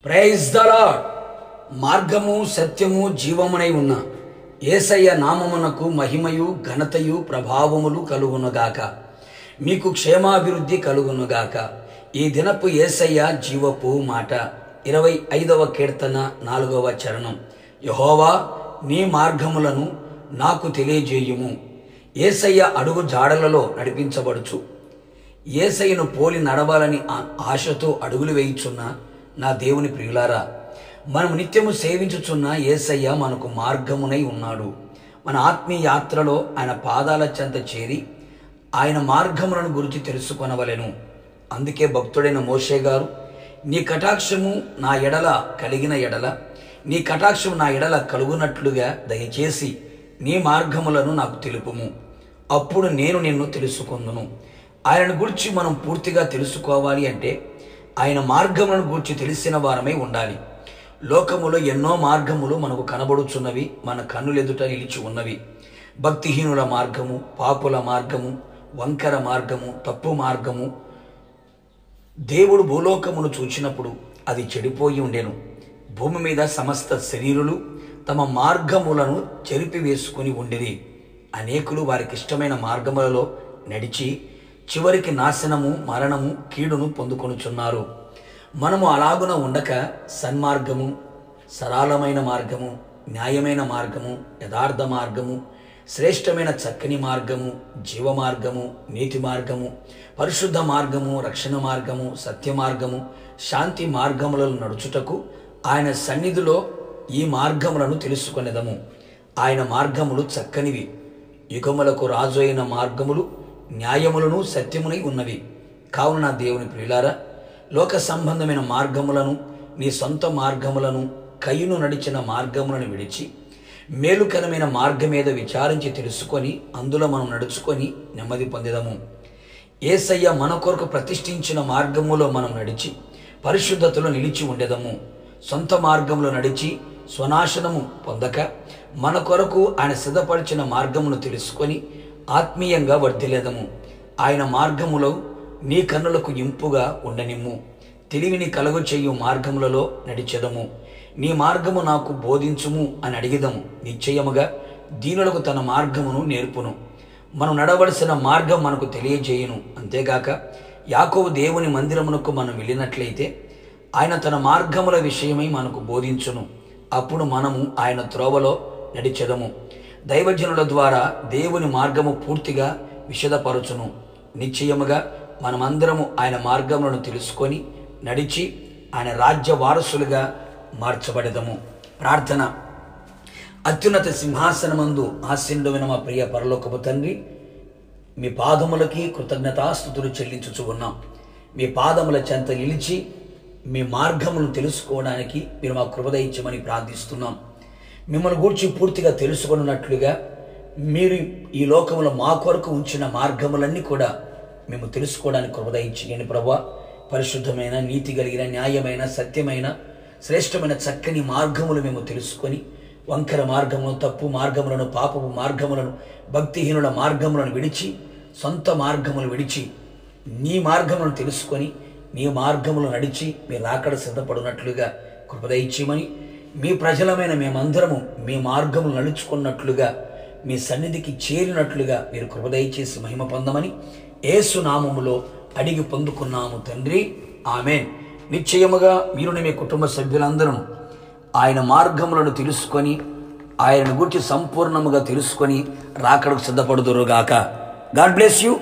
Praise the lord. మార్గము సత్యము జీవమునై ఉన్న యేసయ్య నామమునకు మహిమయు ఘనతయు ప్రభావములు కలుగునుగాక. మీకు క్షేమాభివృద్ధి కలుగునుగాక. ఈ దినపు యేసయ్య జీవపు మాట 25వ కీర్తన 4వ చరణం. యెహోవా నీ మార్గములను నాకు తెలియజేయుము. యేసయ్య అడుగు జాడలలో నడిపించబడుచు యేసయ్యను పోలి నడవాలని ఆశతో అడుగులు వేయుచున్న నా దేవుని ప్రియులారా, మనం నిత్యము సేవించుచున్న యేసయ్య మనకు మార్గమునై ఉన్నాడు. మన ఆత్మీయ యాత్రలో ఆయన పాదాల చెంత చేరి ఆయన మార్గములను గురించి తెలుసుకొనవలెను. అందుకే భక్తుడైన మోషే గారు, నీ కటాక్షము నా ఎడల కలిగిన ఎడల, నీ కటాక్షము నా ఎడల కలుగునట్లుగా దయచేసి నీ మార్గములను నాకు తెలుపుము, అప్పుడు నేను నిన్ను తెలుసుకొందును. ఆయనను గురించి మనం పూర్తిగా తెలుసుకోవాలి అంటే ఆయన మార్గములను గూర్చి తెలిసిన వారమై ఉండాలి. లోకములో ఎన్నో మార్గములు మనకు కనబడుచున్నవి, మన కన్నులెదుట నిలిచి ఉన్నవి. భక్తిహీనుల మార్గము, పాపుల మార్గము, వంకర మార్గము, తప్పు మార్గము. దేవుడు భూలోకమును చూచినప్పుడు అది చెడిపోయి ఉండెను. భూమి మీద సమస్త శరీరులు తమ మార్గములను చెరిపివేసుకుని ఉండేది. అనేకులు వారికి ఇష్టమైన మార్గములలో నడిచి చివరికి నాశనము, మరణము, కీడును పొందుకొనుచున్నారు. మనము అలాగున ఉండక సన్మార్గము, సరళమైన మార్గము, న్యాయమైన మార్గము, యథార్థ మార్గము, శ్రేష్టమైన చక్కని మార్గము, జీవ మార్గము, నీతి మార్గము, పరిశుద్ధ మార్గము, రక్షణ మార్గము, సత్య మార్గము, శాంతి మార్గములను నడుచుటకు ఆయన సన్నిధిలో ఈ మార్గములను తెలుసుకొనేదము. ఆయన మార్గములు చక్కనివి, యుగములకు రాజు అయిన మార్గములు న్యాయములను సత్యమునై ఉన్నవి. కావున నా దేవుని ప్రియులారా, లోక సంబంధమైన మార్గములను, నీ సొంత మార్గములను, కయ్యును నడిచిన మార్గములను విడిచి మేలుకరమైన మార్గం మీద విచారించి తెలుసుకొని అందులో మనం నడుచుకొని నెమ్మది పొందేదము. యేసయ్య మన కొరకు ప్రతిష్ఠించిన మార్గములో మనం నడిచి పరిశుద్ధతలో నిలిచి ఉండేదము. సొంత మార్గంలో నడిచి స్వనాశనము పొందక మన కొరకు ఆయన సిద్ధపరిచిన మార్గమును తెలుసుకొని ఆత్మీయంగా వర్ధిల్లేదము. ఆయన మార్గములో నీ కన్నులకు ఇంపుగా ఉండనిమ్ము. తెలివిని కలుగు చేయు మార్గములలో నడిచెదము. నీ మార్గము నాకు బోధించుము అని అడిగిదము. నిశ్చయముగా దీనులకు తన మార్గమును నేర్పును. మనం నడవలసిన మార్గం మనకు తెలియజేయును. అంతేగాక యాకోబు దేవుని మందిరమునకు మనం వెళ్ళినట్లయితే ఆయన తన మార్గముల విషయమై మనకు బోధించును. అప్పుడు మనము ఆయన త్రోవలో నడిచెదము. దైవజనుల ద్వారా దేవుని మార్గము పూర్తిగా విశదపరచును. నిశ్చయముగా మనమందరము ఆయన మార్గములను తెలుసుకొని నడిచి ఆయన రాజ్య వారసులుగా మార్చబడదము. ప్రార్థన. అత్యున్నత సింహాసనమందు ఆసీనుడైన మా ప్రియ పరలోకపు తండ్రి, మీ పాదములకి కృతజ్ఞతాస్తుతులు చెల్లించుచు ఉన్నాం. మీ పాదముల చెంత నిలిచి మీ మార్గములను తెలుసుకోవడానికి మీరు మా కృప దయచేయమని ప్రార్థిస్తున్నాం. మిమ్మల్ని గూర్చి పూర్తిగా తెలుసుకున్నట్లుగా మీరు ఈ లోకములో మా కొరకు ఉంచిన మార్గములన్నీ కూడా మేము తెలుసుకోవడానికి కృప దయచేయండి ప్రభువా. పరిశుద్ధమైన, నీతి కలిగిన, న్యాయమైన, సత్యమైన, శ్రేష్టమైన చక్కని మార్గములు మేము తెలుసుకొని వంకర మార్గములను, తప్పు మార్గములను, పాపపు మార్గములను, భక్తిహీనుల మార్గములను విడిచి సొంత మార్గములు విడిచి నీ మార్గములను తెలుసుకొని నీ మార్గములు నడిచి మీరు రాకడ సిద్ధపడినట్లుగా కృప దయచేయమని, మీ ప్రజలమైన మేమందరము మీ మార్గములు నడుచుకున్నట్లుగా మీ సన్నిధికి చేరినట్లుగా మీరు కృప దయచేసి మహిమ పొందమని యేసు నామములో అడిగి పొందుకున్నాము తండ్రి, ఆమేన్. నిశ్చయముగా మీరుని మీ కుటుంబ సభ్యులందరూ ఆయన మార్గములను తెలుసుకొని ఆయనను గురించి సంపూర్ణముగా తెలుసుకొని రాకడకు సిద్ధపడుదురుగాక. God bless you.